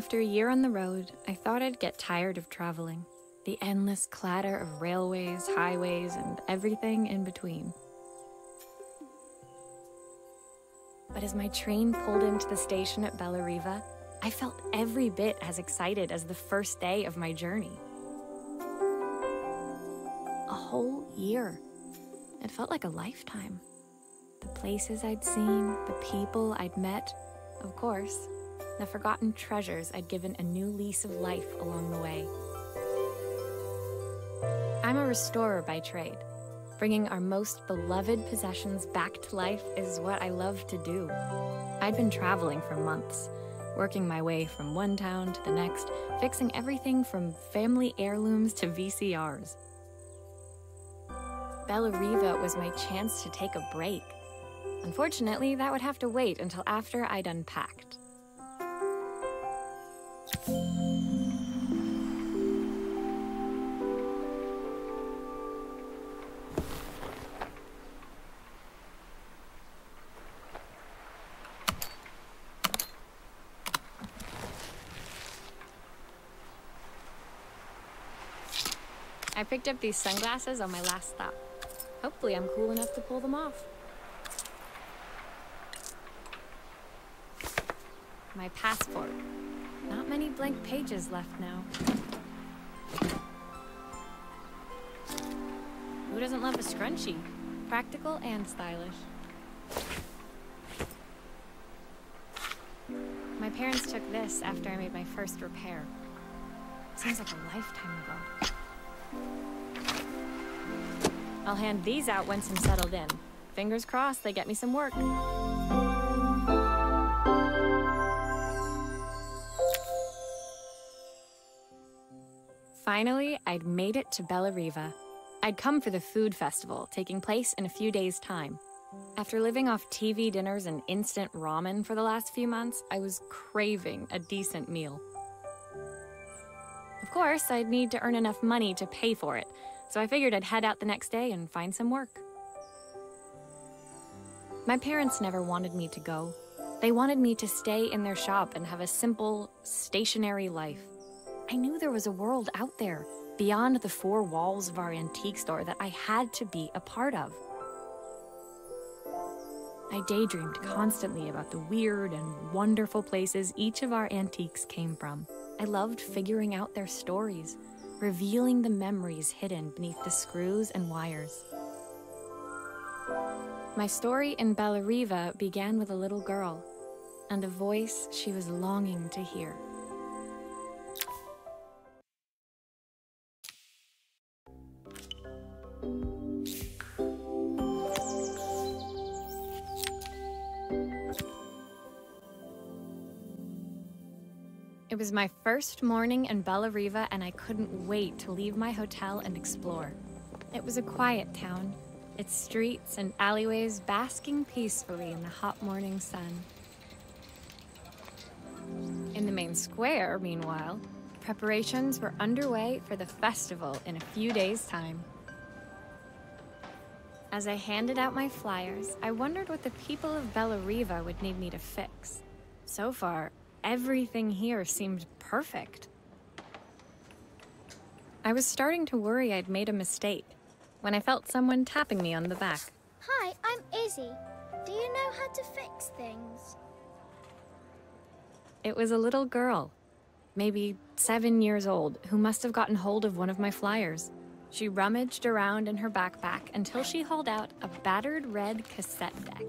After a year on the road, I thought I'd get tired of traveling. The endless clatter of railways, highways, and everything in between. But as my train pulled into the station at 𝒂𝒂𝒉, I felt every bit as excited as the first day of my journey. A whole year. It felt like a lifetime. The places I'd seen, the people I'd met, of course, the forgotten treasures I'd given a new lease of life along the way. I'm a restorer by trade. Bringing our most beloved possessions back to life is what I love to do. I'd been traveling for months, working my way from one town to the next, fixing everything from family heirlooms to VCRs. 𝒂𝒂𝒉 was my chance to take a break. Unfortunately, that would have to wait until after I'd unpacked. I picked up these sunglasses on my last stop. Hopefully I'm cool enough to pull them off. My passport. Not many blank pages left now. Who doesn't love a scrunchie? Practical and stylish. My parents took this after I made my first repair. Seems like a lifetime ago. I'll hand these out once I'm settled in. Fingers crossed they get me some work. Finally, I'd made it to 𝒂𝒂𝒉. I'd come for the food festival, taking place in a few days' time. After living off TV dinners and instant ramen for the last few months, I was craving a decent meal. Of course, I'd need to earn enough money to pay for it, so I figured I'd head out the next day and find some work. My parents never wanted me to go. They wanted me to stay in their shop and have a simple, stationary life. I knew there was a world out there, beyond the four walls of our antique store, that I had to be a part of. I daydreamed constantly about the weird and wonderful places each of our antiques came from. I loved figuring out their stories, revealing the memories hidden beneath the screws and wires. My story in 𝒂𝒂𝒉 began with a little girl, and a voice she was longing to hear. It was my first morning in 𝒂𝒂𝒉, and I couldn't wait to leave my hotel and explore. It was a quiet town, its streets and alleyways basking peacefully in the hot morning sun. In the main square, meanwhile, preparations were underway for the festival in a few days' time. As I handed out my flyers, I wondered what the people of 𝒂𝒂𝒉 would need me to fix. So far, everything here seemed perfect. I was starting to worry I'd made a mistake when I felt someone tapping me on the back. Hi, I'm Izzy. Do you know how to fix things? It was a little girl, maybe 7 years old, who must have gotten hold of one of my flyers. She rummaged around in her backpack until she hauled out a battered red cassette deck.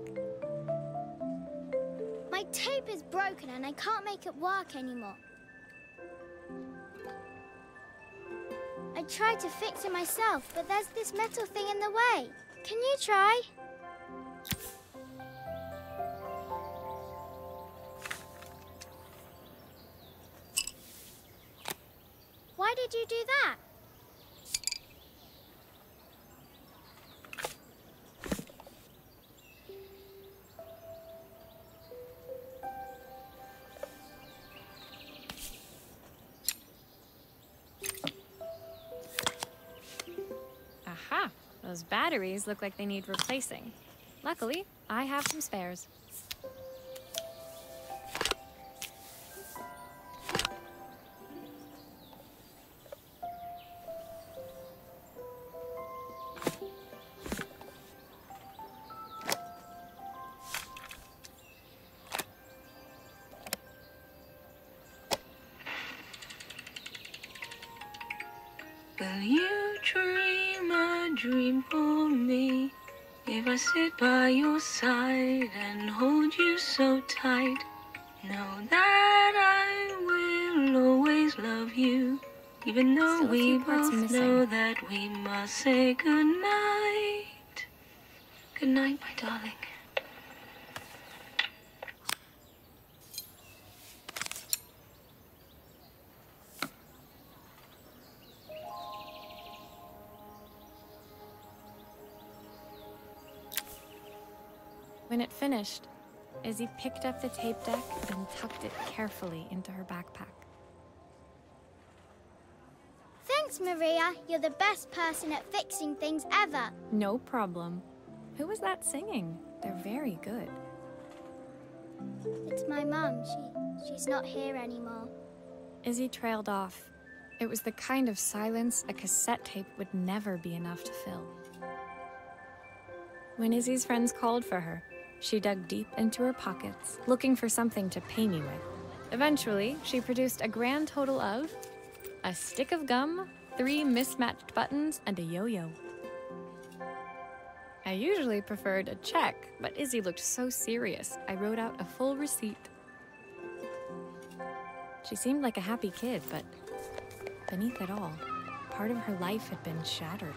My tape is broken and I can't make it work anymore. I tried to fix it myself, but there's this metal thing in the way. Can you try? Why did you do that? Aha! Those batteries look like they need replacing. Luckily, I have some spares. Will you dream a dream for me? If I sit by your side and hold you so tight, know that I will always love you, even though Still a we few parts both missing. know that we must say goodnight. Good night, my darling. When it finished, Izzy picked up the tape deck and tucked it carefully into her backpack. Thanks, Maria. You're the best person at fixing things ever. No problem. Who was that singing? They're very good. It's my mum. She's not here anymore. Izzy trailed off. It was the kind of silence a cassette tape would never be enough to fill. When Izzy's friends called for her, she dug deep into her pockets, looking for something to pay me with. Eventually, she produced a grand total of a stick of gum, 3 mismatched buttons, and a yo-yo. I usually preferred a check, but Izzy looked so serious, I wrote out a full receipt. She seemed like a happy kid, but beneath it all, part of her life had been shattered.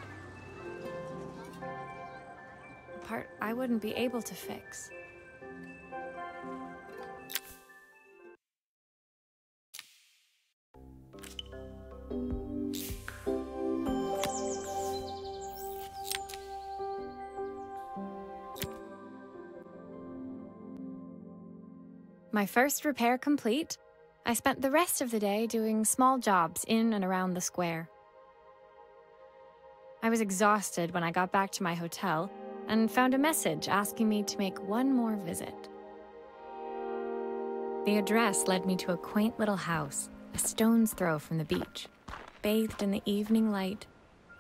A part I wouldn't be able to fix. My first repair complete, I spent the rest of the day doing small jobs in and around the square. I was exhausted when I got back to my hotel and found a message asking me to make one more visit. The address led me to a quaint little house, a stone's throw from the beach. Bathed in the evening light,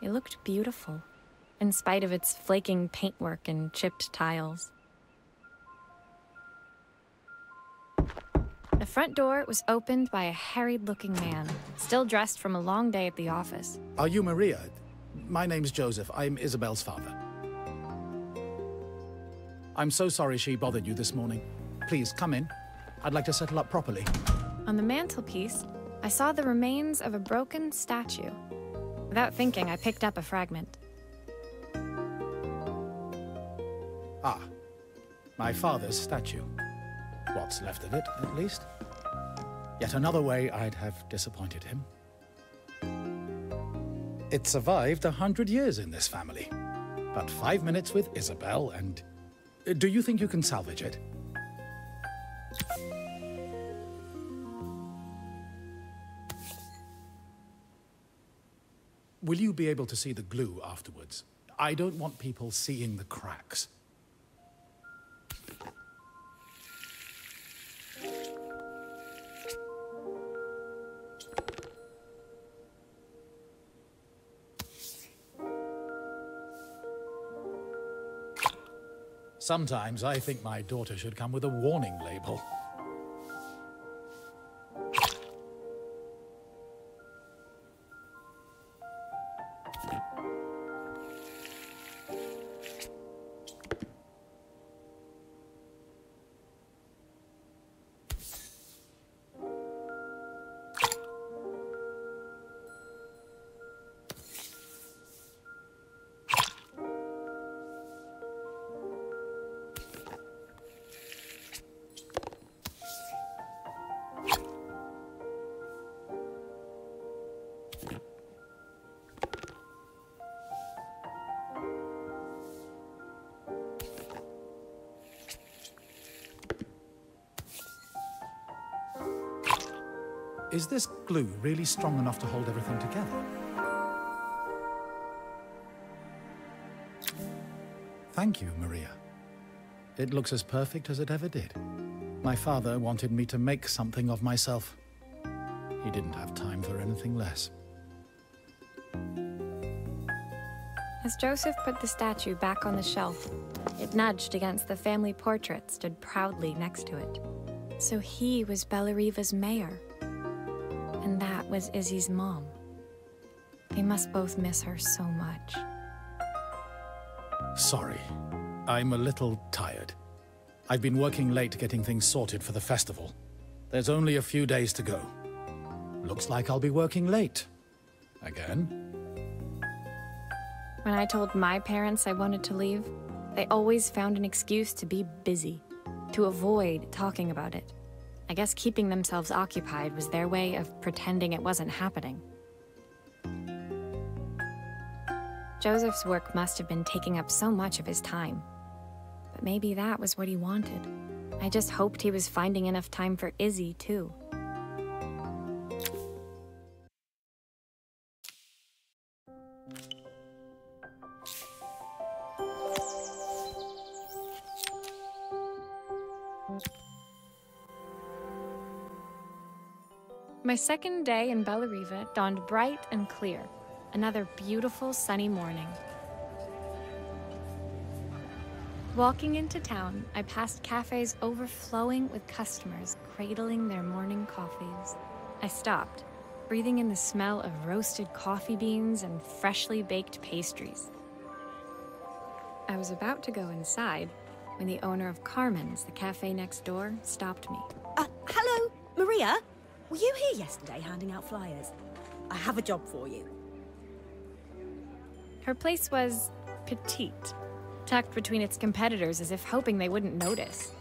it looked beautiful, in spite of its flaking paintwork and chipped tiles. The front door was opened by a harried-looking man, still dressed from a long day at the office. Are you Maria? My name's Joseph. I'm Isabel's father. I'm so sorry she bothered you this morning. Please, come in. I'd like to settle up properly. On the mantelpiece, I saw the remains of a broken statue. Without thinking, I picked up a fragment. Ah, my father's statue. What's left of it, at least. Yet another way I'd have disappointed him. It survived 100 years in this family. But 5 minutes with Isabel and... Do you think you can salvage it? Will you be able to see the glue afterwards? I don't want people seeing the cracks. Sometimes I think my daughter should come with a warning label. Is this glue really strong enough to hold everything together? Thank you, Maria. It looks as perfect as it ever did. My father wanted me to make something of myself. He didn't have time for anything less. As Joseph put the statue back on the shelf, it nudged against the family portrait stood proudly next to it. So he was 𝒂𝒉𝒂𝒂's mayor. And that was Izzy's mom. They must both miss her so much. Sorry. I'm a little tired. I've been working late getting things sorted for the festival. There's only a few days to go. Looks like I'll be working late. Again. When I told my parents I wanted to leave, they always found an excuse to be busy, to avoid talking about it. I guess keeping themselves occupied was their way of pretending it wasn't happening. Joseph's work must have been taking up so much of his time. But maybe that was what he wanted. I just hoped he was finding enough time for Izzy, too. My second day in 𝒂𝒂𝒉 dawned bright and clear. Another beautiful sunny morning. Walking into town, I passed cafes overflowing with customers cradling their morning coffees. I stopped, breathing in the smell of roasted coffee beans and freshly baked pastries. I was about to go inside when the owner of Carmen's, the cafe next door, stopped me. Hello, Maria? Were you here yesterday handing out flyers? I have a job for you. Her place was petite, tucked between its competitors as if hoping they wouldn't notice.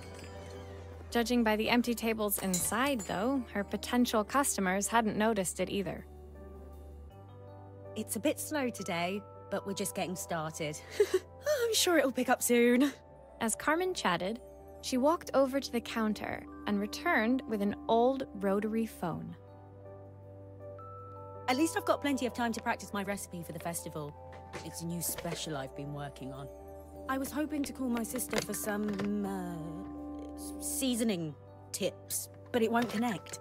Judging by the empty tables inside, though, her potential customers hadn't noticed it either. It's a bit slow today, but we're just getting started. I'm sure it'll pick up soon. As Carmen chatted, she walked over to the counter and returned with an old rotary phone. At least I've got plenty of time to practice my recipe for the festival. It's a new special I've been working on. I was hoping to call my sister for some, seasoning tips, but it won't connect.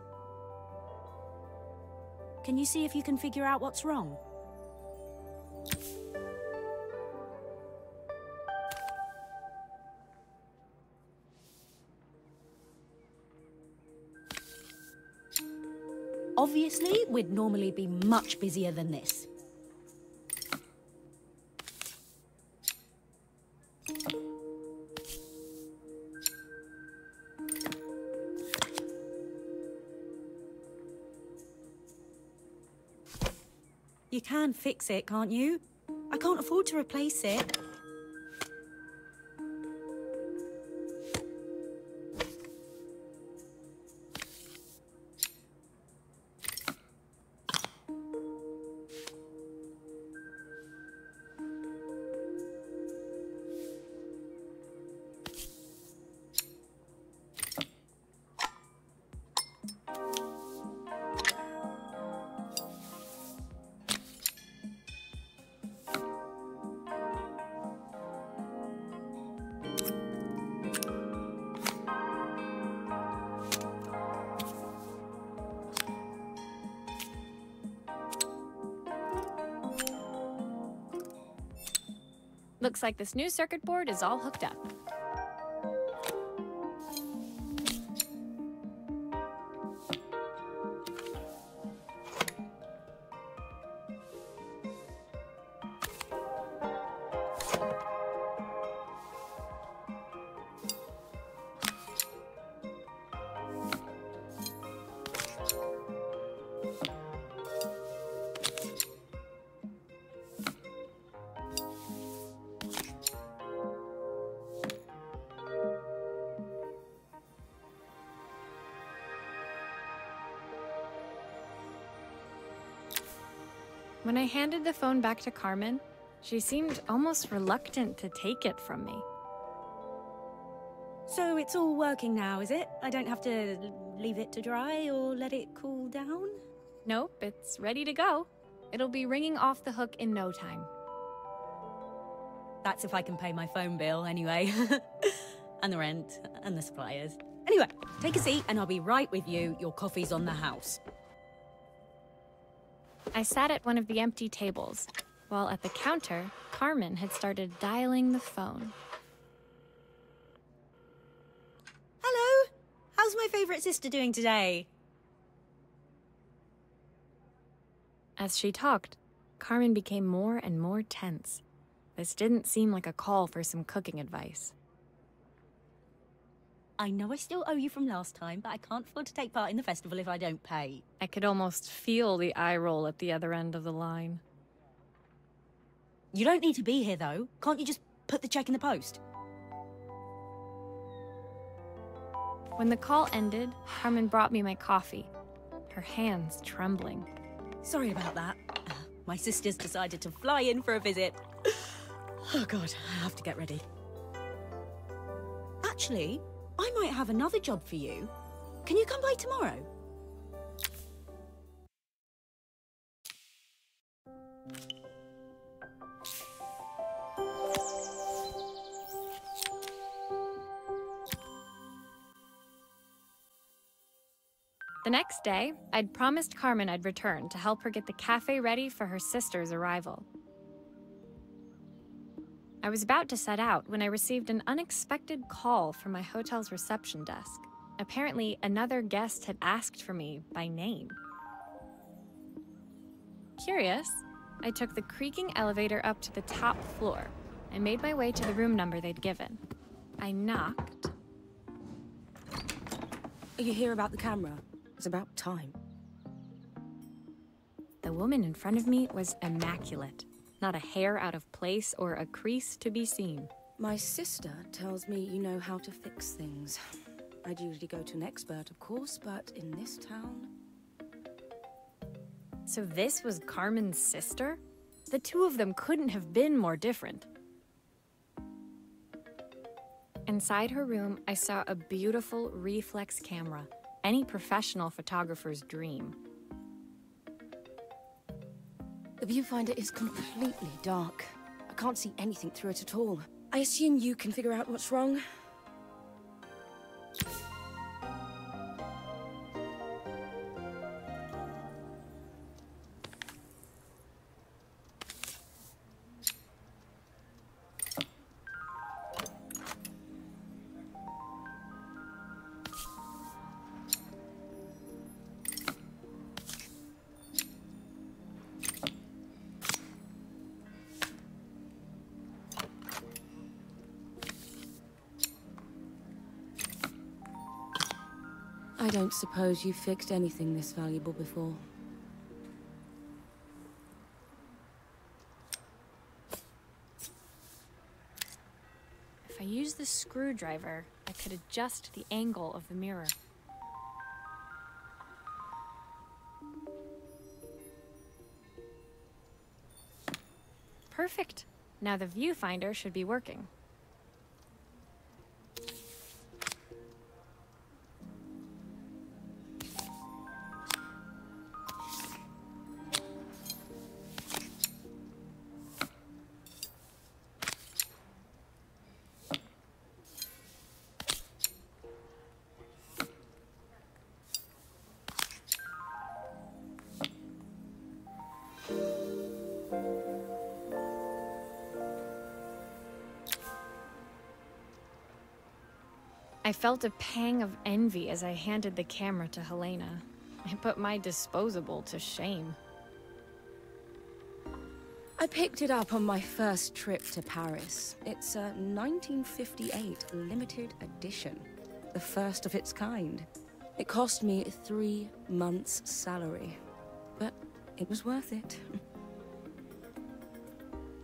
Can you see if you can figure out what's wrong? Obviously, we'd normally be much busier than this. You can fix it, can't you? I can't afford to replace it. Looks like this new circuit board is all hooked up. When I handed the phone back to Carmen, she seemed almost reluctant to take it from me. So it's all working now, is it? I don't have to leave it to dry or let it cool down? Nope, it's ready to go. It'll be ringing off the hook in no time. That's if I can pay my phone bill anyway. And the rent, and the suppliers. Anyway, take a seat and I'll be right with you. Your coffee's on the house. I sat at one of the empty tables, while at the counter, Carmen had started dialing the phone. Hello! How's my favourite sister doing today? As she talked, Carmen became more and more tense. This didn't seem like a call for some cooking advice. I know I still owe you from last time, but I can't afford to take part in the festival if I don't pay. I could almost feel the eye roll at the other end of the line. You don't need to be here, though. Can't you just put the check in the post? When the call ended, Carmen brought me my coffee, her hands trembling. Sorry about that. My sister's decided to fly in for a visit. Oh God, I have to get ready. Actually, I might have another job for you. Can you come by tomorrow? The next day, I'd promised Carmen I'd return to help her get the cafe ready for her sister's arrival. I was about to set out when I received an unexpected call from my hotel's reception desk. Apparently, another guest had asked for me by name. Curious, I took the creaking elevator up to the top floor and made my way to the room number they'd given. I knocked. Are you here about the camera? It's about time. The woman in front of me was immaculate. Not a hair out of place or a crease to be seen. My sister tells me you know how to fix things. I'd usually go to an expert, of course, but in this town... So this was Carmen's sister? The two of them couldn't have been more different. Inside her room, I saw a beautiful reflex camera. Any professional photographer's dream. The viewfinder is completely dark. I can't see anything through it at all. I assume you can figure out what's wrong? I don't suppose you've fixed anything this valuable before. If I used the screwdriver, I could adjust the angle of the mirror. Perfect. Now the viewfinder should be working. I felt a pang of envy as I handed the camera to Helena. It put my disposable to shame. I picked it up on my first trip to Paris. It's a 1958 limited edition, the first of its kind. It cost me 3 months' salary, but it was worth it.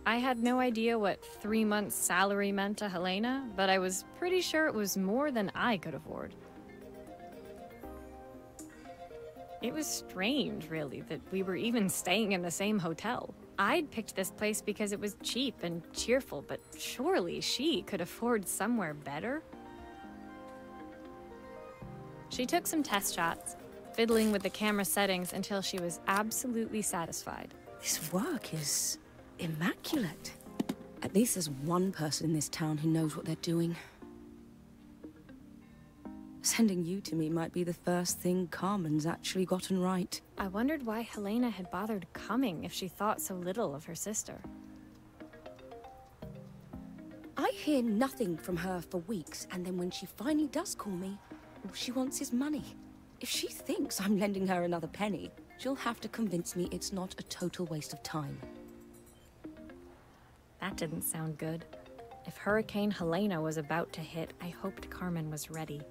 I had no idea what 3 months' salary meant to Helena, but I was pretty sure it was more than I could afford. It was strange, really, that we were even staying in the same hotel. I'd picked this place because it was cheap and cheerful, but surely she could afford somewhere better? She took some test shots, fiddling with the camera settings until she was absolutely satisfied. This work is immaculate. At least there's one person in this town who knows what they're doing. Sending you to me might be the first thing Carmen's actually gotten right. I wondered why Helena had bothered coming if she thought so little of her sister. I hear nothing from her for weeks, and then when she finally does call me, all she wants is money. If she thinks I'm lending her another penny, she'll have to convince me it's not a total waste of time. That didn't sound good. If Hurricane Helena was about to hit, I hoped Carmen was ready.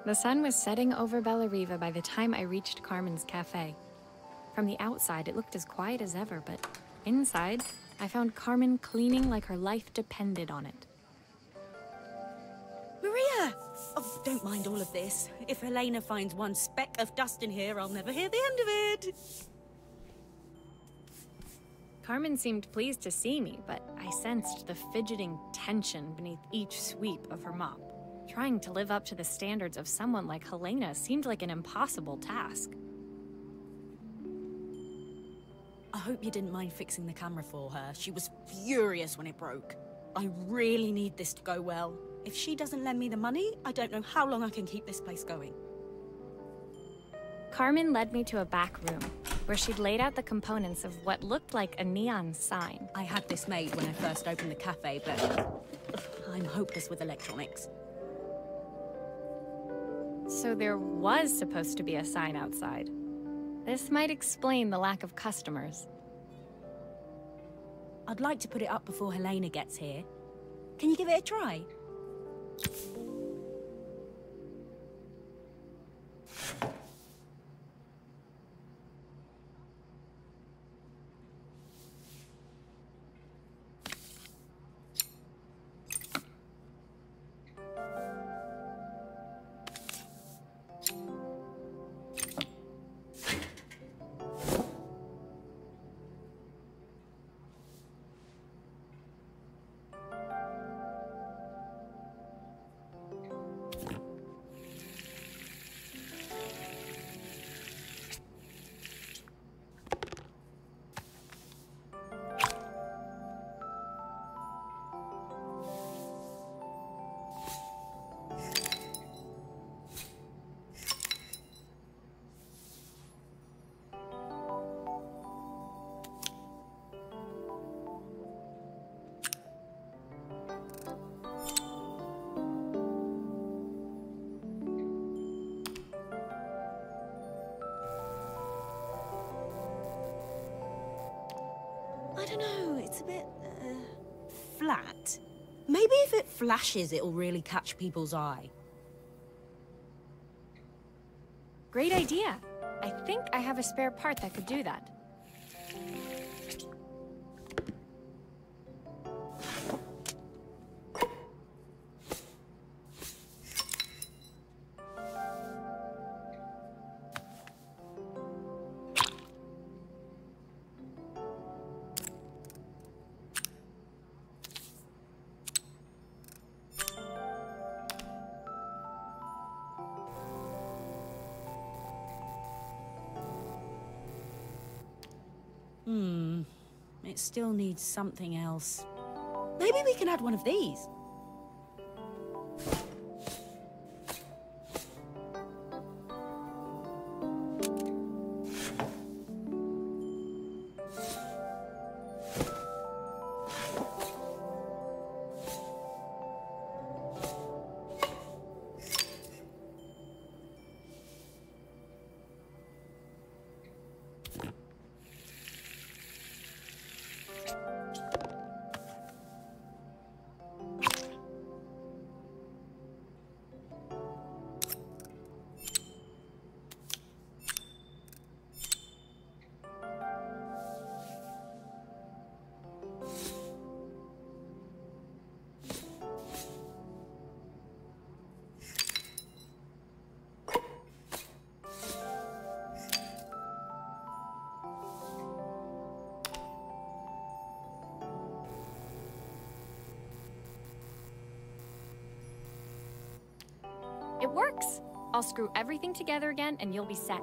The sun was setting over Bellariva by the time I reached Carmen's cafe. From the outside, it looked as quiet as ever, but inside, I found Carmen cleaning like her life depended on it. Maria! Oh, don't mind all of this. If Helena finds one speck of dust in here, I'll never hear the end of it. Carmen seemed pleased to see me, but I sensed the fidgeting tension beneath each sweep of her mop. Trying to live up to the standards of someone like Helena seemed like an impossible task. I hope you didn't mind fixing the camera for her. She was furious when it broke. I really need this to go well. If she doesn't lend me the money, I don't know how long I can keep this place going. Carmen led me to a back room, where she'd laid out the components of what looked like a neon sign. I had this made when I first opened the cafe, but I'm hopeless with electronics. So there was supposed to be a sign outside. This might explain the lack of customers. I'd like to put it up before Helena gets here. Can you give it a try? I don't know, it's a bit, flat. Maybe if it flashes, it'll really catch people's eye. Great idea. I think I have a spare part that could do that. It still needs something else. Maybe we can add one of these. It works! I'll screw everything together again and you'll be set.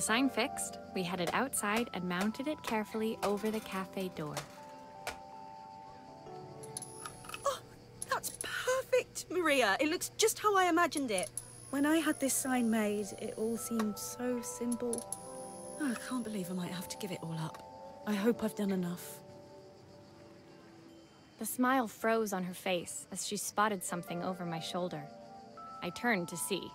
the sign fixed, we headed outside and mounted it carefully over the cafe door. Oh, that's perfect, Maria. It looks just how I imagined it. When I had this sign made, it all seemed so simple. Oh, I can't believe I might have to give it all up. I hope I've done enough. The smile froze on her face as she spotted something over my shoulder. I turned to see.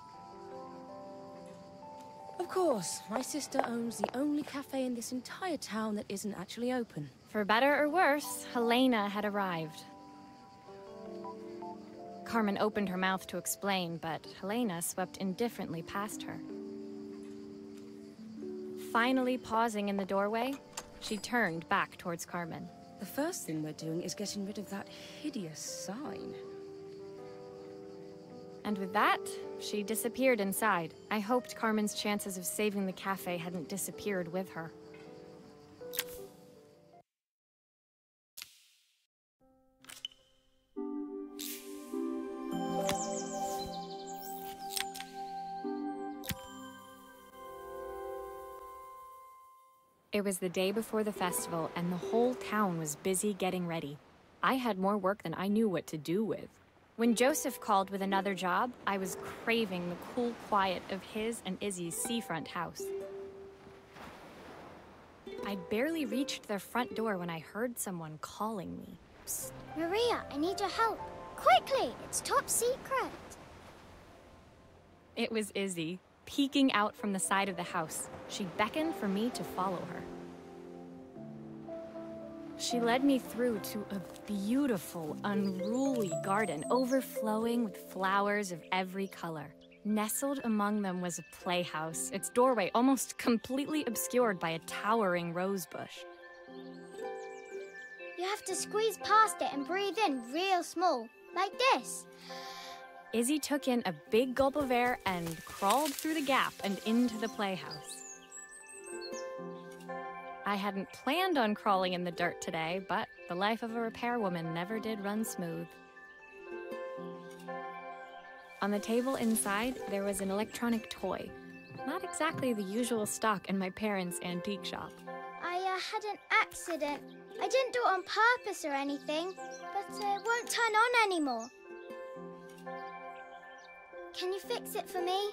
Of course, my sister owns the only cafe in this entire town that isn't actually open. For better or worse, Helena had arrived. Carmen opened her mouth to explain, but Helena swept indifferently past her. Finally pausing in the doorway, she turned back towards Carmen. The first thing we're doing is getting rid of that hideous sign. And with that, she disappeared inside. I hoped Carmen's chances of saving the cafe hadn't disappeared with her. It was the day before the festival, and the whole town was busy getting ready. I had more work than I knew what to do with. When Joseph called with another job, I was craving the cool quiet of his and Izzy's seafront house. I'd barely reached their front door when I heard someone calling me. Psst. Maria, I need your help. Quickly, it's top secret. It was Izzy, peeking out from the side of the house. She beckoned for me to follow her. She led me through to a beautiful, unruly garden overflowing with flowers of every color. Nestled among them was a playhouse, its doorway almost completely obscured by a towering rose bush. You have to squeeze past it and breathe in real small, like this. Izzy took in a big gulp of air and crawled through the gap and into the playhouse. I hadn't planned on crawling in the dirt today, but the life of a repairwoman never did run smooth. On the table inside, there was an electronic toy. Not exactly the usual stock in my parents' antique shop. I had an accident. I didn't do it on purpose or anything, but it won't turn on anymore. Can you fix it for me?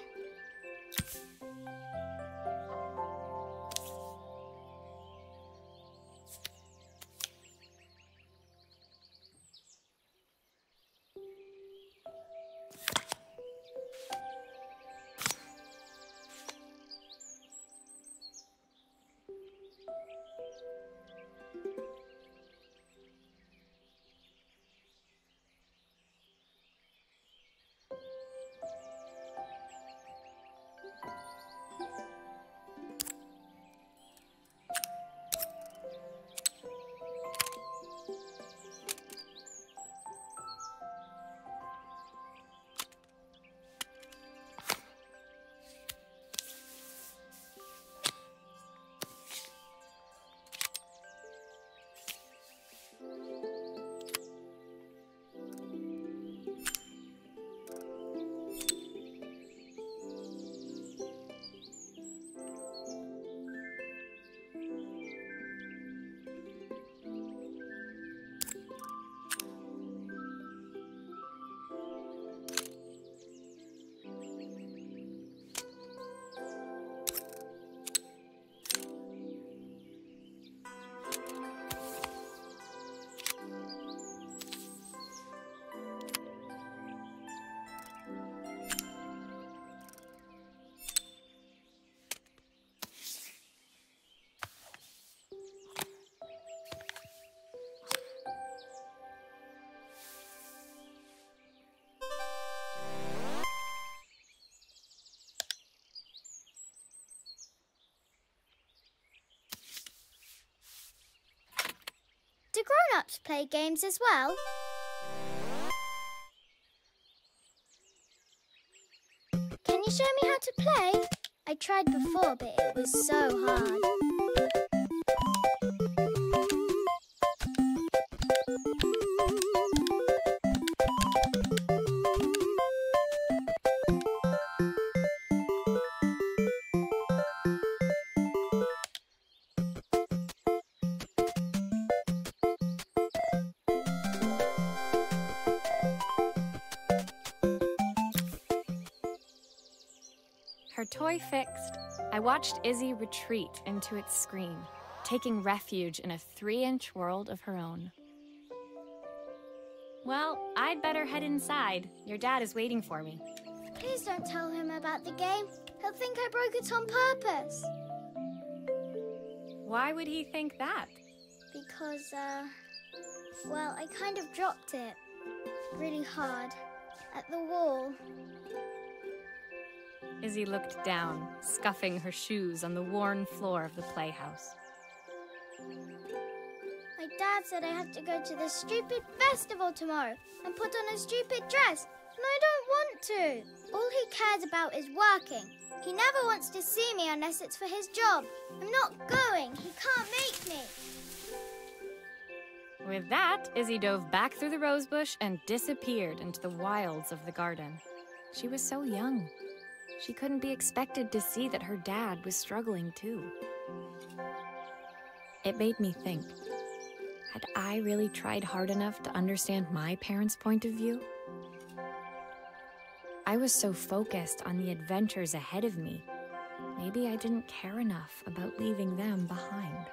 Do grown-ups play games as well? Can you show me how to play? I tried before, but it was so hard. her toy fixed, I watched Izzy retreat into its screen, taking refuge in a 3-inch world of her own. Well, I'd better head inside. Your dad is waiting for me. Please don't tell him about the game. He'll think I broke it on purpose. Why would he think that? Because, well, I kind of dropped it really hard at the wall. Izzy looked down, scuffing her shoes on the worn floor of the playhouse. My dad said I have to go to the stupid festival tomorrow and put on a stupid dress, and I don't want to. All he cares about is working. He never wants to see me unless it's for his job. I'm not going. He can't make me. With that, Izzy dove back through the rosebush and disappeared into the wilds of the garden. She was so young. She couldn't be expected to see that her dad was struggling too. It made me think, had I really tried hard enough to understand my parents' point of view? I was so focused on the adventures ahead of me, maybe I didn't care enough about leaving them behind.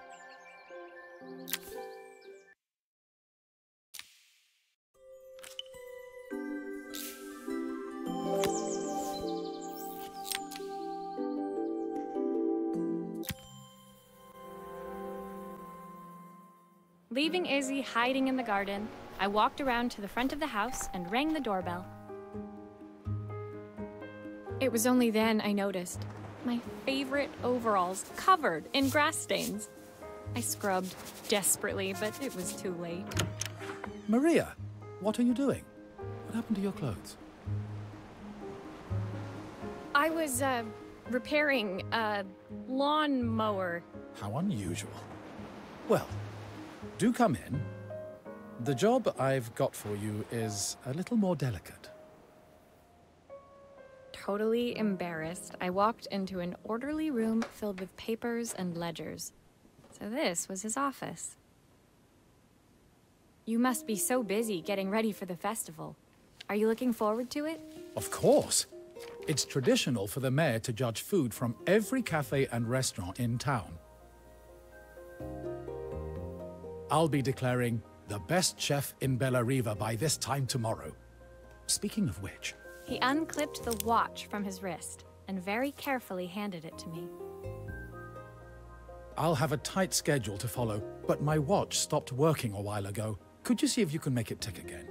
Leaving Izzy hiding in the garden, I walked around to the front of the house and rang the doorbell. It was only then I noticed my favorite overalls covered in grass stains. I scrubbed desperately, but it was too late. Maria, what are you doing? What happened to your clothes? I was, repairing a lawnmower. How unusual. Well, do come in. The job I've got for you is a little more delicate. Totally embarrassed, I walked into an orderly room filled with papers and ledgers. So this was his office. You must be so busy getting ready for the festival. Are you looking forward to it? Of course. It's traditional for the mayor to judge food from every cafe and restaurant in town. I'll be declaring the best chef in 𝒂𝒂𝒉 by this time tomorrow. Speaking of which... He unclipped the watch from his wrist and very carefully handed it to me. I'll have a tight schedule to follow, but my watch stopped working a while ago. Could you see if you can make it tick again?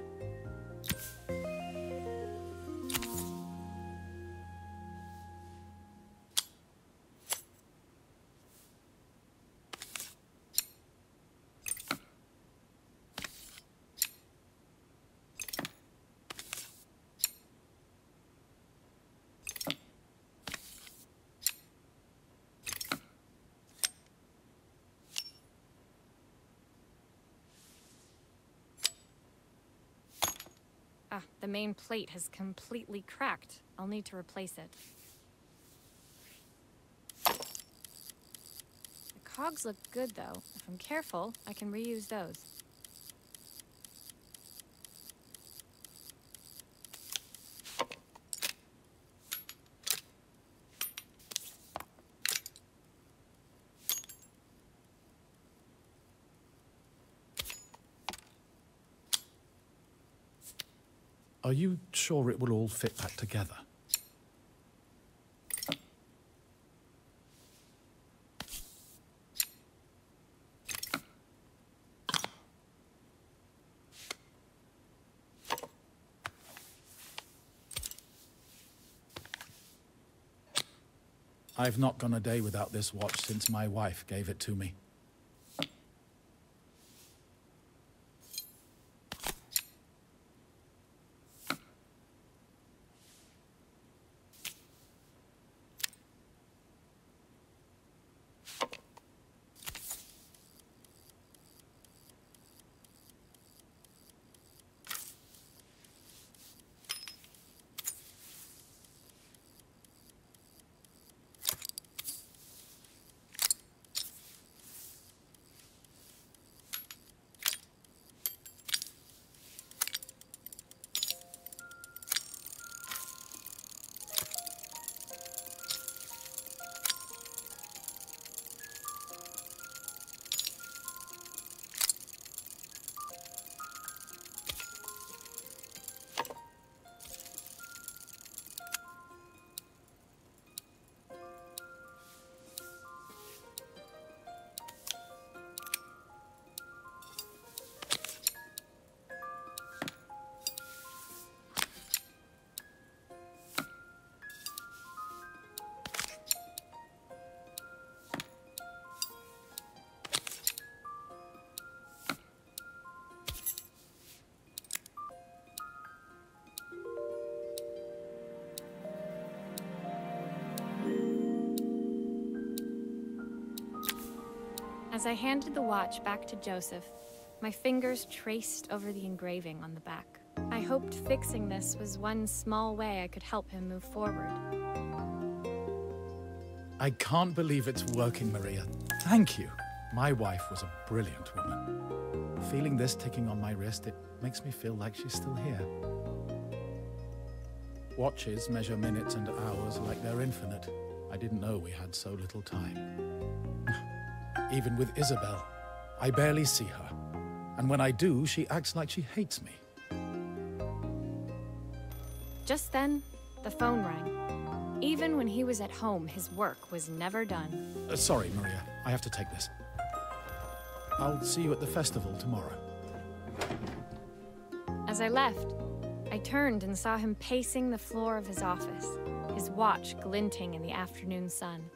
Ah, the main plate has completely cracked. I'll need to replace it. The cogs look good, though. If I'm careful, I can reuse those. Are you sure it will all fit back together? I've not gone a day without this watch since my wife gave it to me. As I handed the watch back to Joseph, my fingers traced over the engraving on the back. I hoped fixing this was one small way I could help him move forward. I can't believe it's working, Maria. Thank you. My wife was a brilliant woman. Feeling this ticking on my wrist, it makes me feel like she's still here. Watches measure minutes and hours like they're infinite. I didn't know we had so little time. Even with Isabel, I barely see her. And when I do, she acts like she hates me. Just then, the phone rang. Even when he was at home, his work was never done. Sorry, Maria. I have to take this. I'll see you at the festival tomorrow. As I left, I turned and saw him pacing the floor of his office, his watch glinting in the afternoon sun.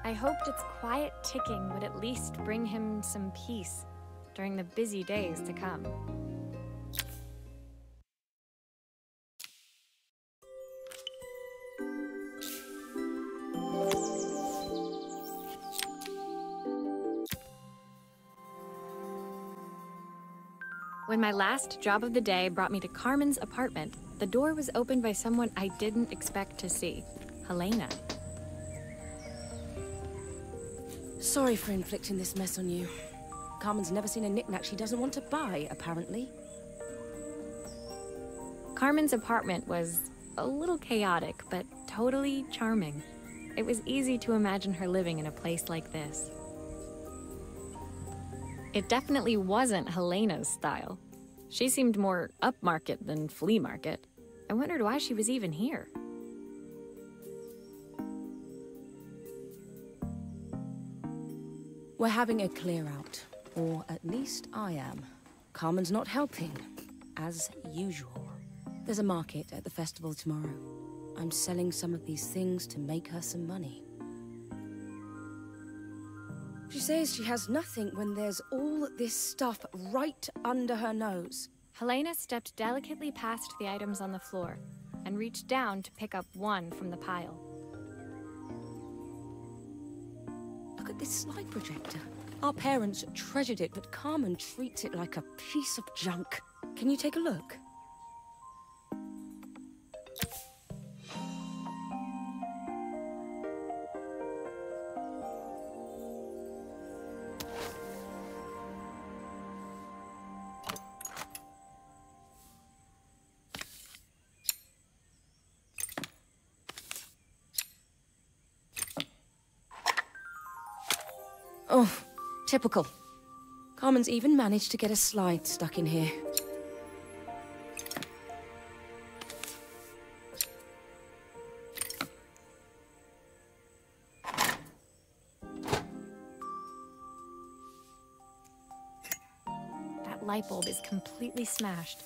I hoped its quiet ticking would at least bring him some peace during the busy days to come. When my last job of the day brought me to Carmen's apartment, the door was opened by someone I didn't expect to see, Helena. Sorry for inflicting this mess on you. Carmen's never seen a knick-knack she doesn't want to buy, apparently. Carmen's apartment was a little chaotic, but totally charming. It was easy to imagine her living in a place like this. It definitely wasn't Helena's style. She seemed more upmarket than flea market. I wondered why she was even here. We're having a clear-out, or at least I am. Carmen's not helping, as usual. There's a market at the festival tomorrow. I'm selling some of these things to make her some money. She says she has nothing when there's all this stuff right under her nose. Helena stepped delicately past the items on the floor and reached down to pick up one from the pile. Look at this slide projector. Our parents treasured it, but Carmen treats it like a piece of junk. Can you take a look? Oh, typical. Carmen's even managed to get a slide stuck in here. That light bulb is completely smashed.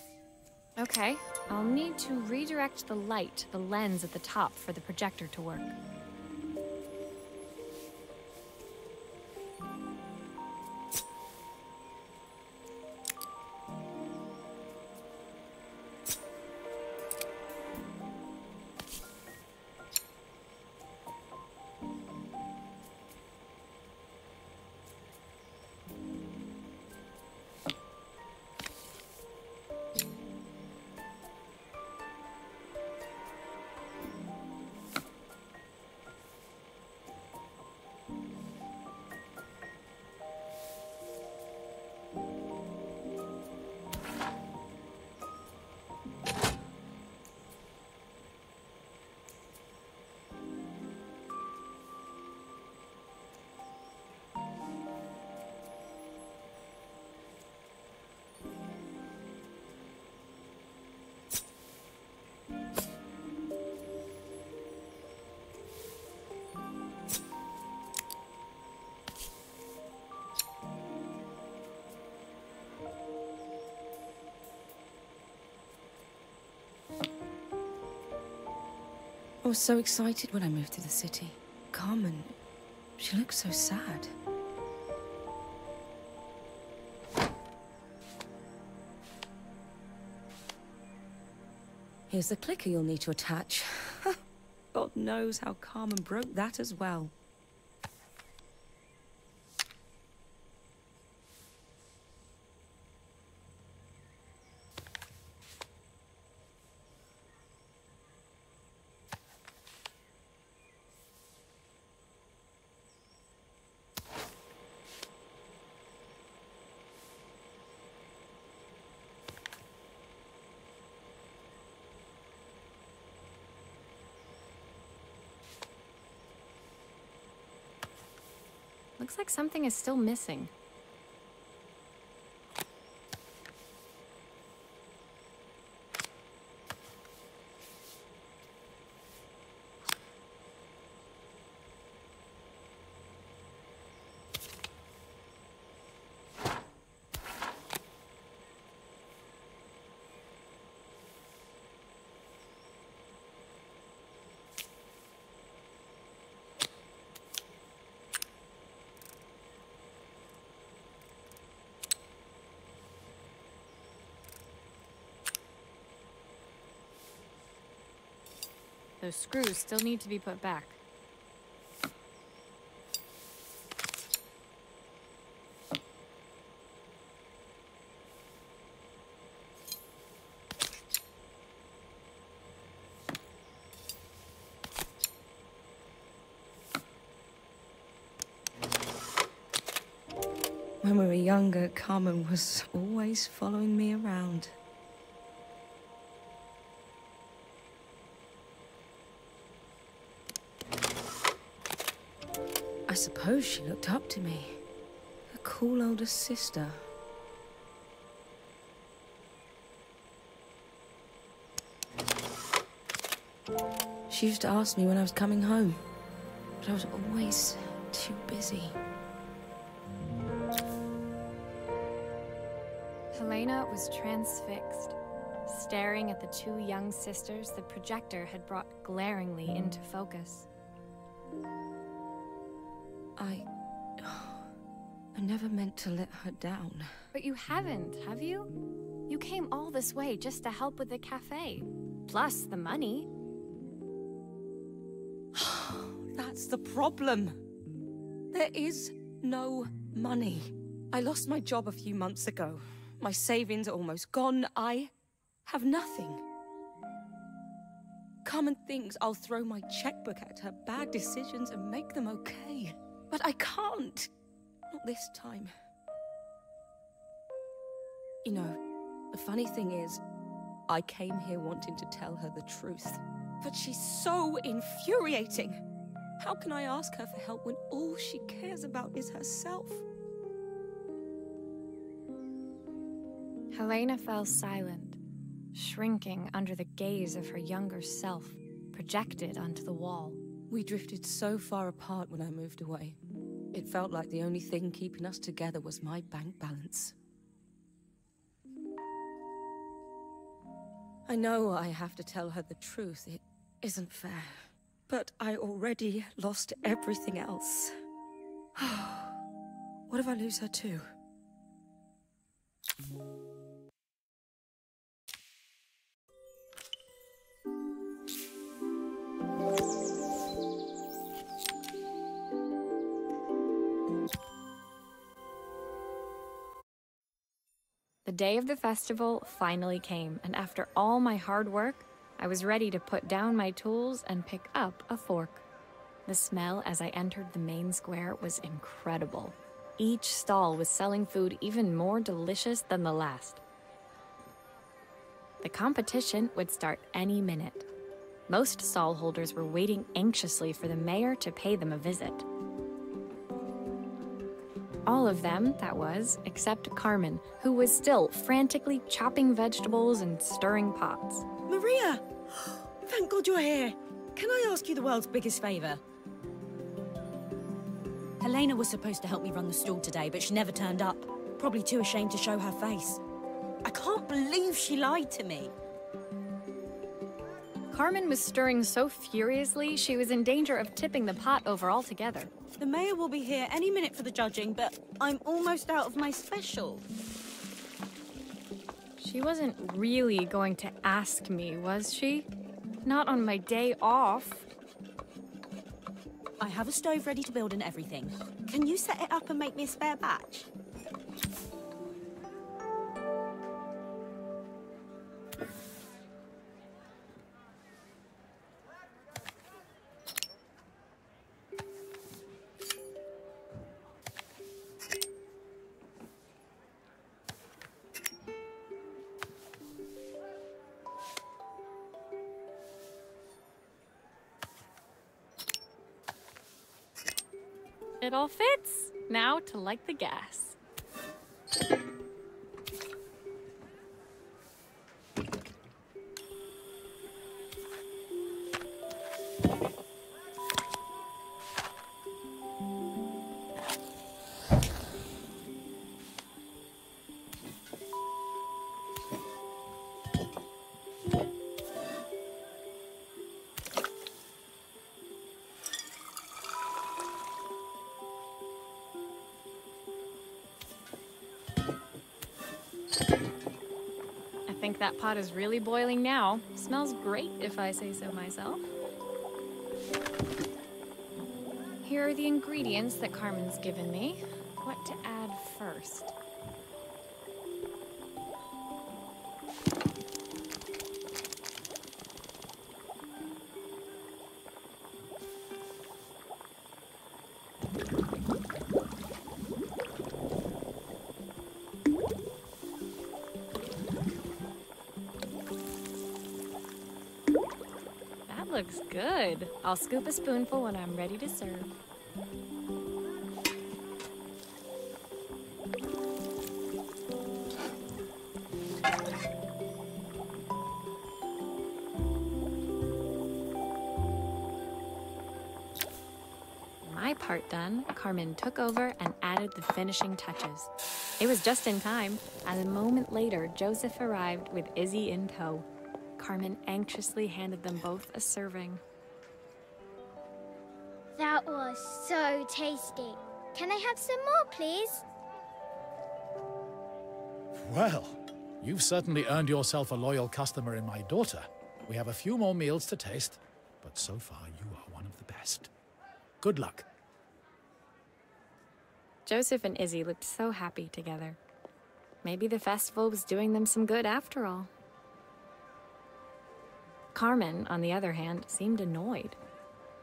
Okay, I'll need to redirect the light to the lens at the top for the projector to work. I was so excited when I moved to the city. Carmen, she looks so sad. Here's the clicker you'll need to attach. God knows how Carmen broke that as well. Looks like something is still missing. Those screws still need to be put back. When we were younger, Carmen was always following me around. I suppose she looked up to me. A cool older sister. She used to ask me when I was coming home, but I was always too busy. Helena was transfixed, staring at the two young sisters the projector had brought glaringly into focus. I never meant to let her down. But you haven't, have you? You came all this way just to help with the cafe. Plus the money. That's the problem. There is no money. I lost my job a few months ago. My savings are almost gone. I have nothing. Carmen thinks I'll throw my checkbook at her bad decisions and make them okay. But I can't. Not this time. You know, the funny thing is, I came here wanting to tell her the truth. But she's so infuriating. How can I ask her for help when all she cares about is herself? Helena fell silent, shrinking under the gaze of her younger self, projected onto the wall. We drifted so far apart when I moved away. It felt like the only thing keeping us together was my bank balance. I know I have to tell her the truth. It isn't fair. But I already lost everything else. What if I lose her too? The day of the festival finally came, and after all my hard work, I was ready to put down my tools and pick up a fork. The smell as I entered the main square was incredible. Each stall was selling food even more delicious than the last. The competition would start any minute. Most stall holders were waiting anxiously for the mayor to pay them a visit. All of them, that was, except Carmen, who was still frantically chopping vegetables and stirring pots. Maria! Thank God you're here. Can I ask you the world's biggest favor? Helena was supposed to help me run the stall today, but she never turned up. Probably too ashamed to show her face. I can't believe she lied to me. Carmen was stirring so furiously, she was in danger of tipping the pot over altogether. The mayor will be here any minute for the judging, but I'm almost out of my special. She wasn't really going to ask me, was she? Not on my day off. I have a stove ready to build and everything. Can you set it up and make me a spare batch? It all fits. Now to light the gas. I think that pot is really boiling now. Smells great, if I say so myself. Here are the ingredients that Carmen's given me. What to add first? Looks good. I'll scoop a spoonful when I'm ready to serve. My part done, Carmen took over and added the finishing touches. It was just in time, and a moment later, Joseph arrived with Izzy in tow. Carmen anxiously handed them both a serving. That was so tasty. Can I have some more, please? Well, you've certainly earned yourself a loyal customer in my daughter. We have a few more meals to taste, but so far you are one of the best. Good luck. Joseph and Izzy looked so happy together. Maybe the festival was doing them some good after all. Carmen, on the other hand, seemed annoyed.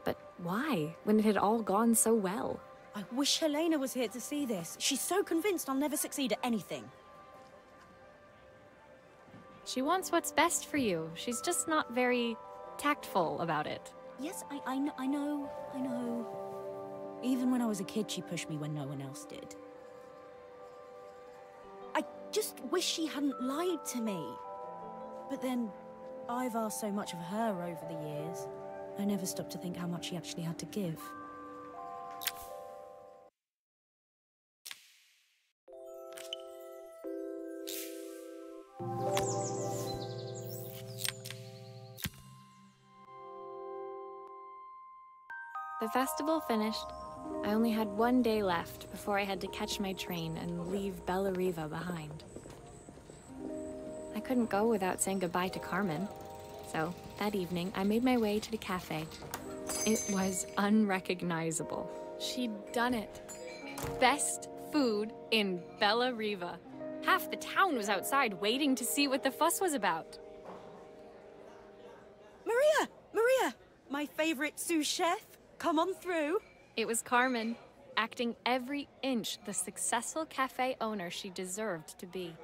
But why, when it had all gone so well? I wish Helena was here to see this. She's so convinced I'll never succeed at anything. She wants what's best for you. She's just not very tactful about it. Yes, I know. Even when I was a kid, she pushed me when no one else did. I just wish she hadn't lied to me. But then, I've asked so much of her over the years. I never stopped to think how much she actually had to give. The festival finished. I only had one day left before I had to catch my train and leave 𝒂𝒔𝒉 behind. I couldn't go without saying goodbye to Carmen. So, that evening, I made my way to the cafe. It was unrecognizable. She'd done it. Best food in 𝒂𝒔𝒉. Half the town was outside waiting to see what the fuss was about. Maria! My favorite sous chef. Come on through. It was Carmen, acting every inch the successful cafe owner she deserved to be.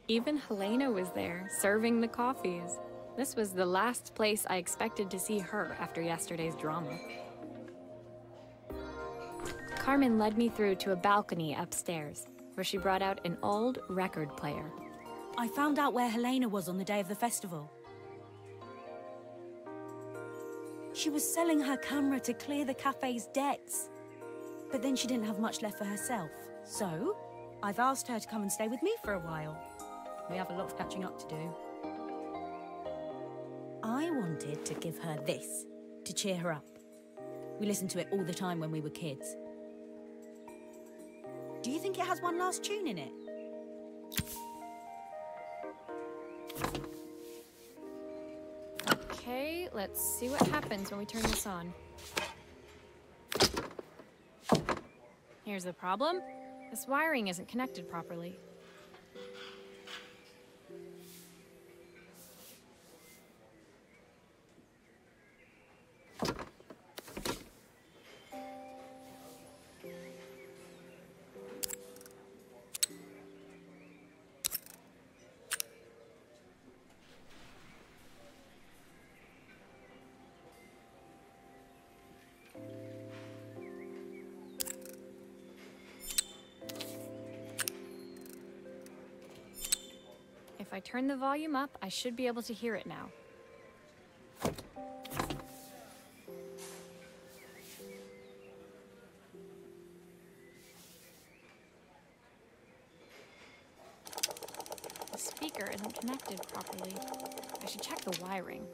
Even Helena was there, serving the coffees. This was the last place I expected to see her after yesterday's drama. Carmen led me through to a balcony upstairs, where she brought out an old record player. I found out where Helena was on the day of the festival. She was selling her camera to clear the cafe's debts. But then she didn't have much left for herself. So, I've asked her to come and stay with me for a while. We have a lot of catching up to do. I wanted to give her this, to cheer her up. We listened to it all the time when we were kids. Do you think it has one last tune in it? Okay, let's see what happens when we turn this on. Here's the problem. This wiring isn't connected properly. If I turn the volume up, I should be able to hear it now. The speaker isn't connected properly. I should check the wiring.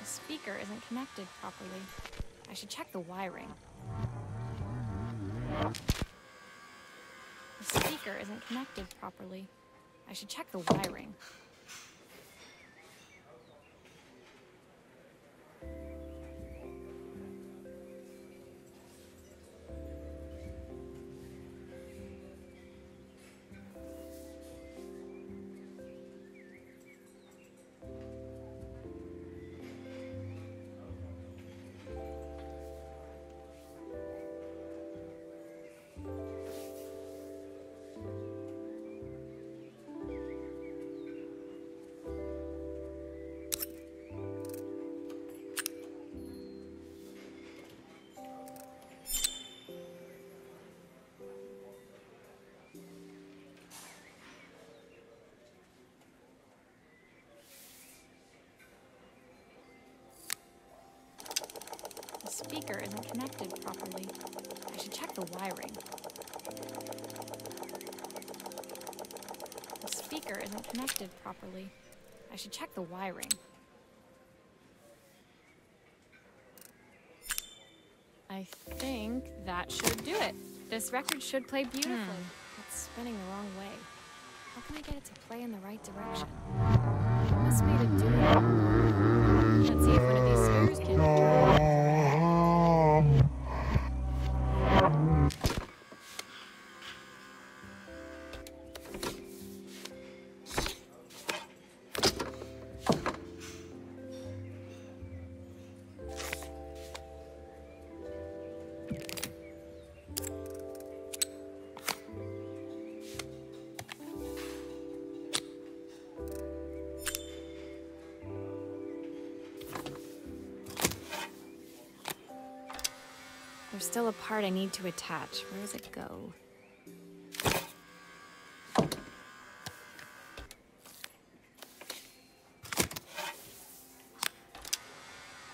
The speaker isn't connected properly. I should check the wiring. The speaker isn't connected properly. I should check the wiring. The speaker isn't connected properly. I should check the wiring. The speaker isn't connected properly. I should check the wiring. I think that should do it. This record should play beautifully. It's spinning the wrong way. How can I get it to play in the right direction? I must made it do it. Let's see if one of these screws can turn it. There's still a part I need to attach. Where does it go?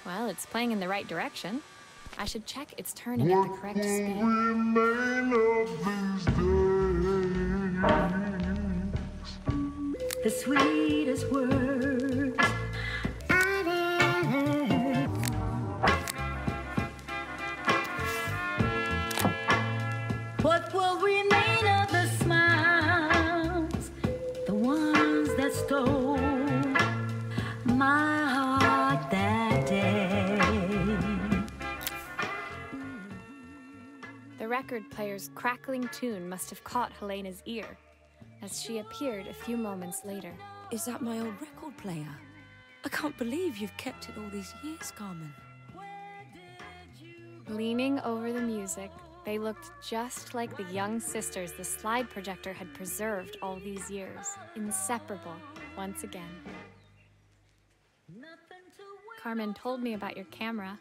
Well, it's playing in the right direction. I should check it's turning at the correct speed. The sweetest words what will remain of the smiles, the ones that stole my heart that day? The record player's crackling tune must have caught Helena's ear, as she appeared a few moments later. Is that my old record player? I can't believe you've kept it all these years, Carmen. Leaning over the music, they looked just like the young sisters the slide projector had preserved all these years, inseparable once again. Carmen told me about your camera.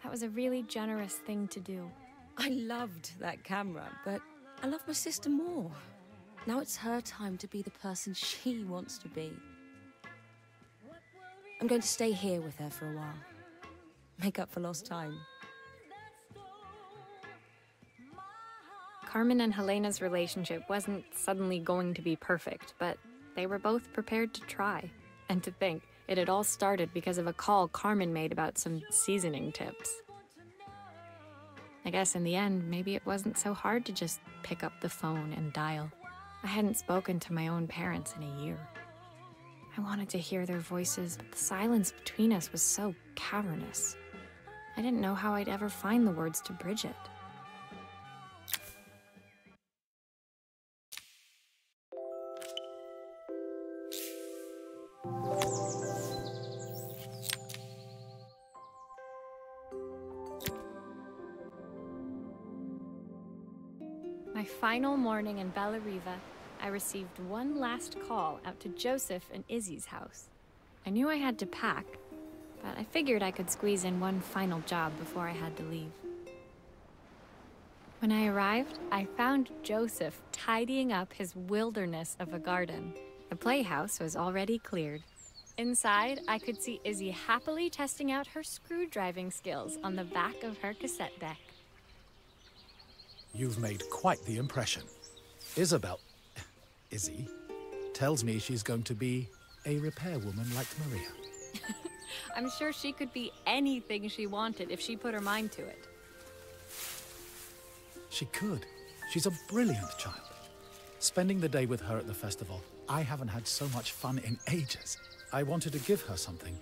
That was a really generous thing to do. I loved that camera, but I love my sister more. Now it's her time to be the person she wants to be. I'm going to stay here with her for a while. Make up for lost time. Carmen and Helena's relationship wasn't suddenly going to be perfect, but they were both prepared to try. And to think, it had all started because of a call Carmen made about some seasoning tips. I guess in the end, maybe it wasn't so hard to just pick up the phone and dial. I hadn't spoken to my own parents in a year. I wanted to hear their voices, but the silence between us was so cavernous. I didn't know how I'd ever find the words to bridge it. My final morning in 𝒂𝒂𝒉, I received one last call out to Joseph and Izzy's house. I knew I had to pack, but I figured I could squeeze in one final job before I had to leave. When I arrived, I found Joseph tidying up his wilderness of a garden. The playhouse was already cleared. Inside, I could see Izzy happily testing out her screw-driving skills on the back of her cassette deck. You've made quite the impression. Izzy, tells me she's going to be a repairwoman like Maria. I'm sure she could be anything she wanted if she put her mind to it. She could. She's a brilliant child. Spending the day with her at the festival, I haven't had so much fun in ages. I wanted to give her something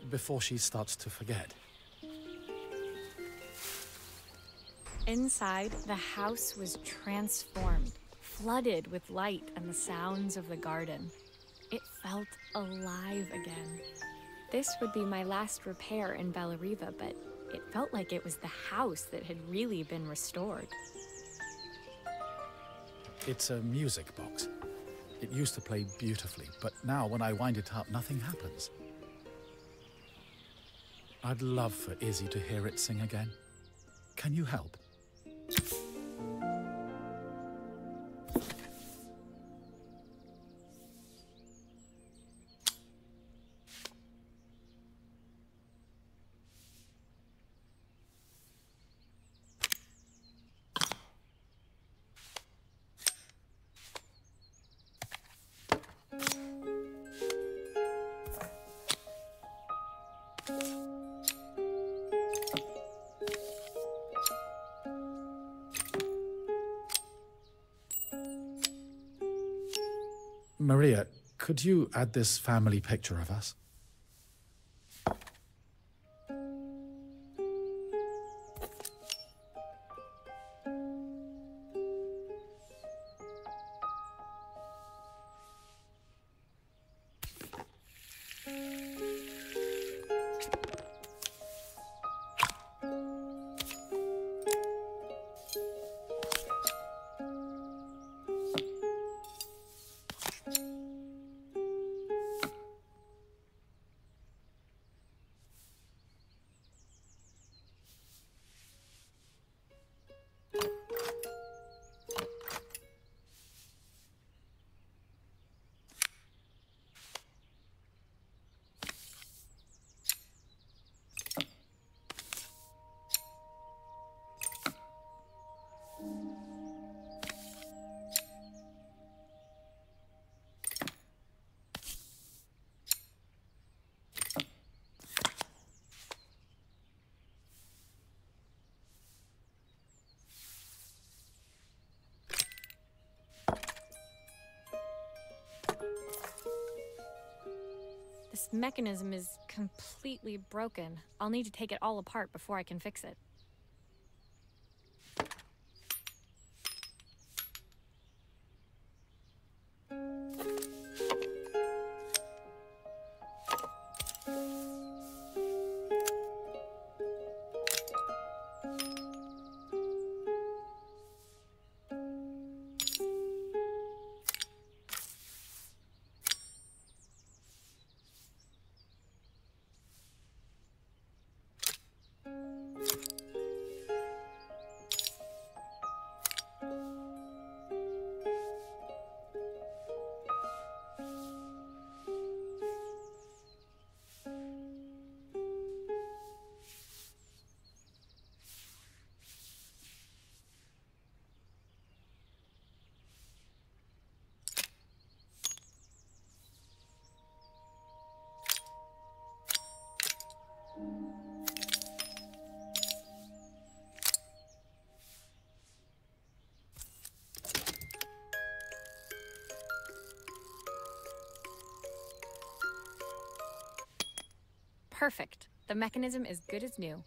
before she starts to forget. Inside, the house was transformed, flooded with light and the sounds of the garden. It felt alive again. This would be my last repair in 𝒂𝒂𝒉, but it felt like it was the house that had really been restored. It's a music box. It used to play beautifully, but now when I wind it up, nothing happens. I'd love for Izzy to hear it sing again. Can you help? Maria, could you add this family picture of us? This mechanism is completely broken. I'll need to take it all apart before I can fix it. Perfect. The mechanism is good as new.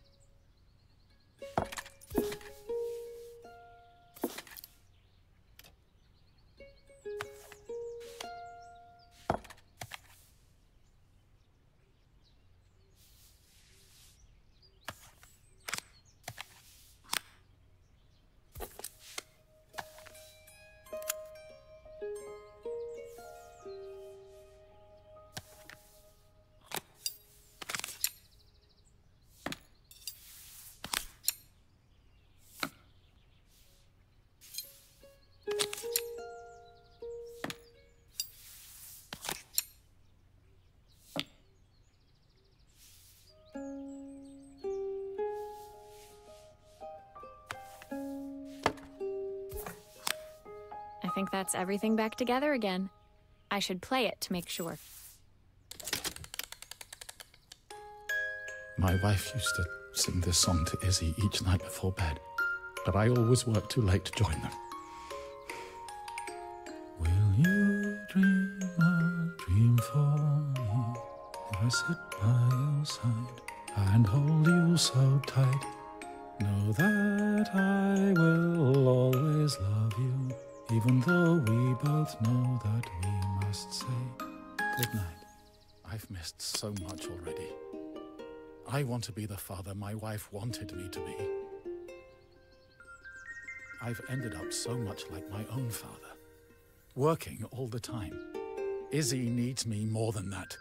think that's everything back together again. I should play it to make sure. My wife used to sing this song to Izzy each night before bed, but I always worked too late to join them. Will you dream a dream for me if I sit by your side and hold you so tight? Know that I will always love you, even though we both know that we must say goodnight. I've missed so much already. I want to be the father my wife wanted me to be. I've ended up so much like my own father, working all the time. Izzy needs me more than that,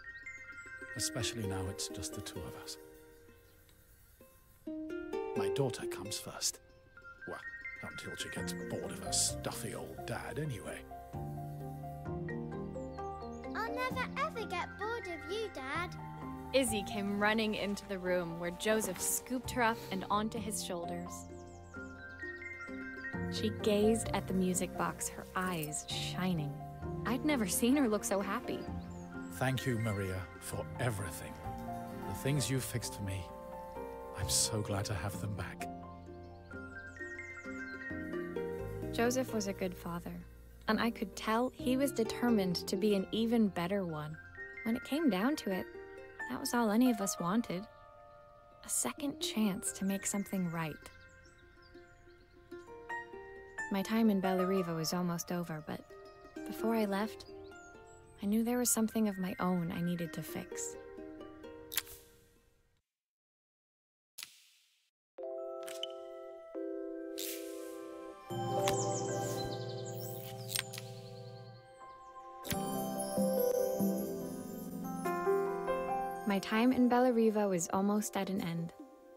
especially now it's just the two of us. My daughter comes first. Well, until she gets bored of her stuffy old dad anyway. I'll never ever get bored of you, Dad. Izzy came running into the room where Joseph scooped her up and onto his shoulders. She gazed at the music box, her eyes shining. I'd never seen her look so happy. Thank you, Maria, for everything. The things you fixed for me. I'm so glad to have them back. Joseph was a good father, and I could tell he was determined to be an even better one. When it came down to it, that was all any of us wanted. A second chance to make something right. My time in 𝒂𝒂𝒉 was almost over, but before I left, I knew there was something of my own I needed to fix. My time in 𝒂𝒂𝒉 was almost at an end.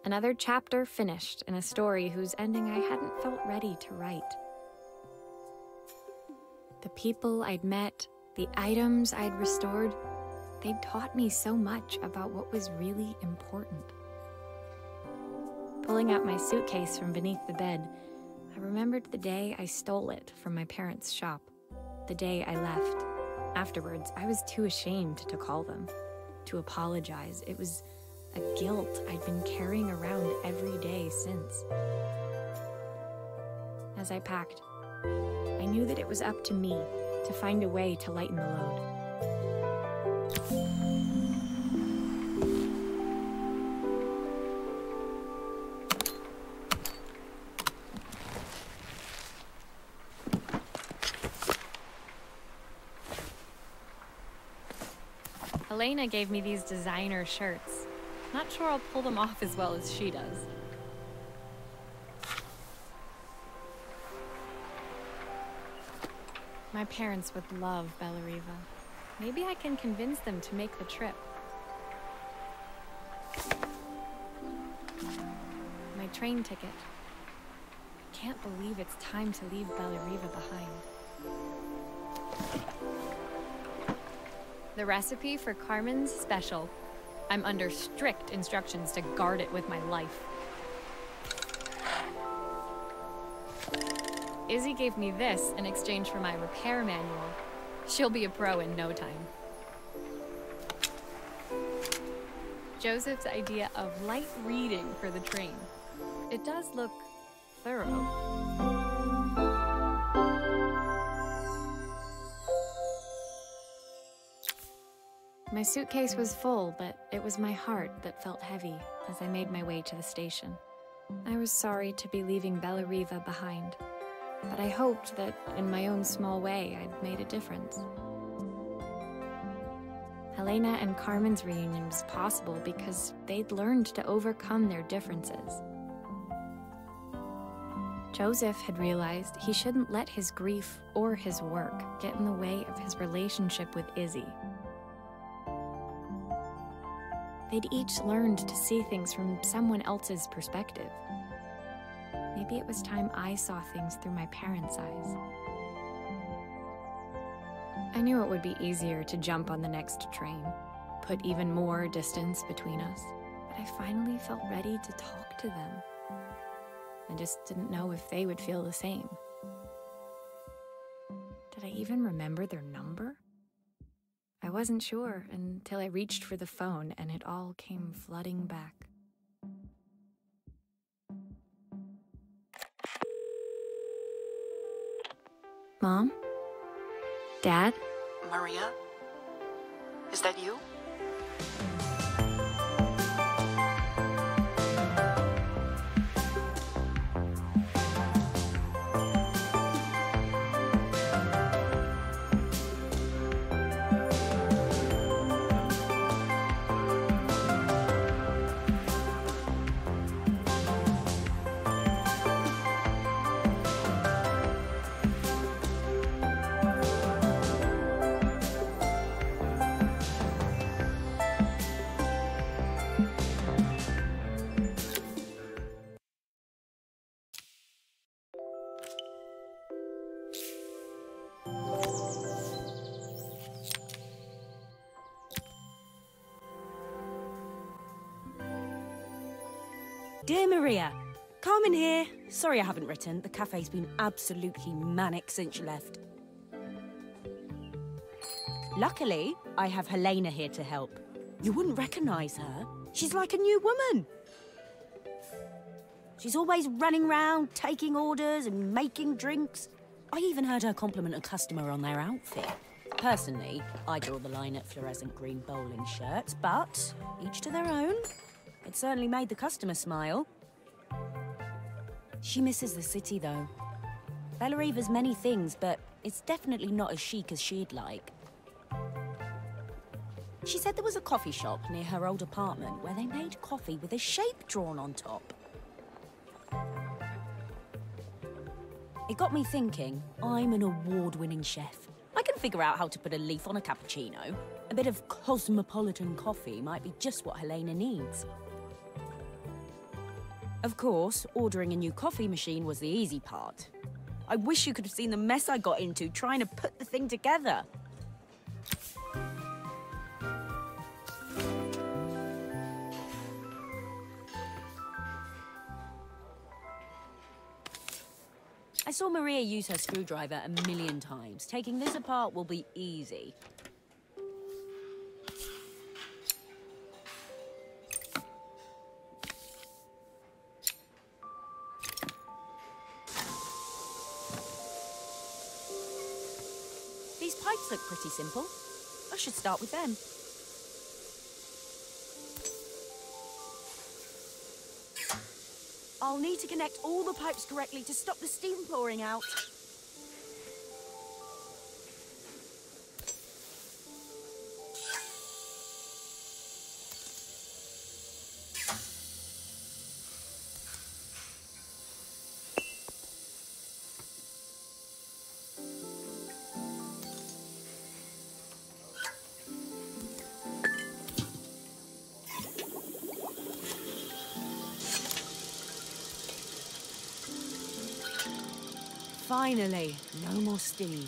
Another chapter finished in a story whose ending I hadn't felt ready to write. The people I'd met, the items I'd restored, they'd taught me so much about what was really important. Pulling out my suitcase from beneath the bed, I remembered the day I stole it from my parents' shop, the day I left. Afterwards, I was too ashamed to call them, to apologize. It was a guilt I'd been carrying around every day since. As I packed, I knew that it was up to me to find a way to lighten the load. Elena gave me these designer shirts. Not sure I'll pull them off as well as she does. My parents would love 𝒂𝒂𝒉. Maybe I can convince them to make the trip. My train ticket. I can't believe it's time to leave 𝒂𝒂𝒉 behind. The recipe for Carmen's special. I'm under strict instructions to guard it with my life. Izzy gave me this in exchange for my repair manual. She'll be a pro in no time. Joseph's idea of light reading for the train. It does look thorough. My suitcase was full, but it was my heart that felt heavy as I made my way to the station. I was sorry to be leaving 𝒂𝒂𝒉 behind, but I hoped that in my own small way I'd made a difference. Helena and Carmen's reunion was possible because they'd learned to overcome their differences. Joseph had realized he shouldn't let his grief or his work get in the way of his relationship with Izzy. They'd each learned to see things from someone else's perspective. Maybe it was time I saw things through my parents' eyes. I knew it would be easier to jump on the next train, put even more distance between us, but I finally felt ready to talk to them. I just didn't know if they would feel the same. I even remember their number? I wasn't sure until I reached for the phone and it all came flooding back. Mom? Dad? Maria? Is that you? Dear Maria, Carmen here. Sorry I haven't written. The cafe's been absolutely manic since you left. Luckily, I have Helena here to help. You wouldn't recognise her. She's like a new woman. She's always running around, taking orders and making drinks. I even heard her compliment a customer on their outfit. Personally, I draw the line at fluorescent green bowling shirts, but each to their own. It certainly made the customer smile. She misses the city, though. 𝒂𝒄𝒕𝒉's many things, but it's definitely not as chic as she'd like. She said there was a coffee shop near her old apartment where they made coffee with a shape drawn on top. It got me thinking, I'm an award-winning chef. I can figure out how to put a leaf on a cappuccino. A bit of cosmopolitan coffee might be just what Helena needs. Of course, ordering a new coffee machine was the easy part. I wish you could have seen the mess I got into trying to put the thing together. I saw Maria use her screwdriver a million times. Taking this apart will be easy. These pipes look pretty simple. I should start with them. I'll need to connect all the pipes correctly to stop the steam pouring out. Finally, no more steam.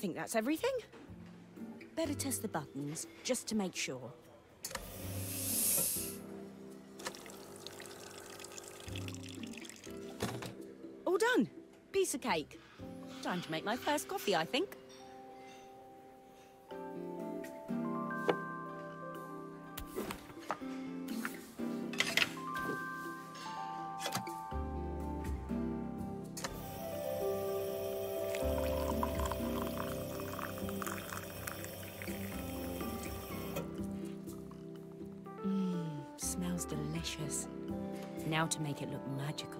think that's everything. Better test the buttons, just to make sure. All done. Piece of cake. Time to make my first coffee, I think. Smells delicious. Now to make it look magical.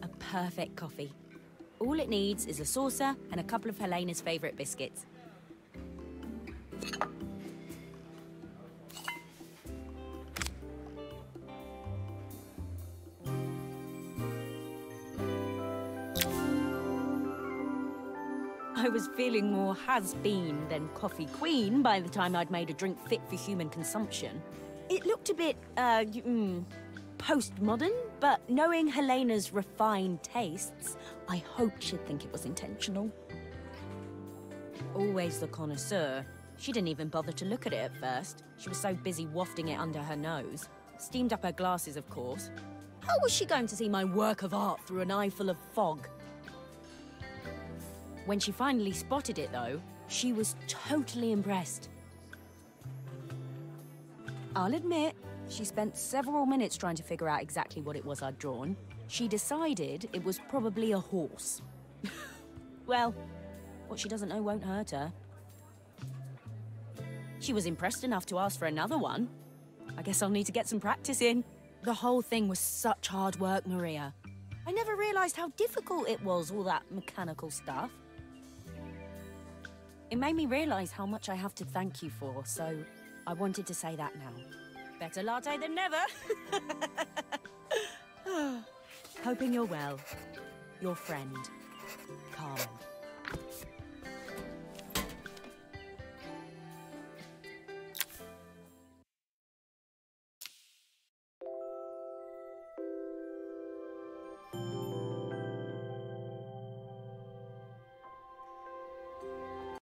A perfect coffee. All it needs is a saucer and a couple of Helena's favourite biscuits. I was feeling more has-been than coffee queen by the time I'd made a drink fit for human consumption. It looked a bit, postmodern, but knowing Helena's refined tastes, I hoped she'd think it was intentional. Always the connoisseur. She didn't even bother to look at it at first. She was so busy wafting it under her nose. Steamed up her glasses, of course. How was she going to see my work of art through an eyeful of fog? When she finally spotted it, though, she was totally impressed. I'll admit, she spent several minutes trying to figure out exactly what it was I'd drawn. She decided it was probably a horse. Well, what she doesn't know won't hurt her. She was impressed enough to ask for another one. I guess I'll need to get some practice in. The whole thing was such hard work, Maria. I never realized how difficult it was, all that mechanical stuff. It made me realize how much I have to thank you for, so I wanted to say that now. Better latte than never. Hoping you're well. Your friend, Carmen.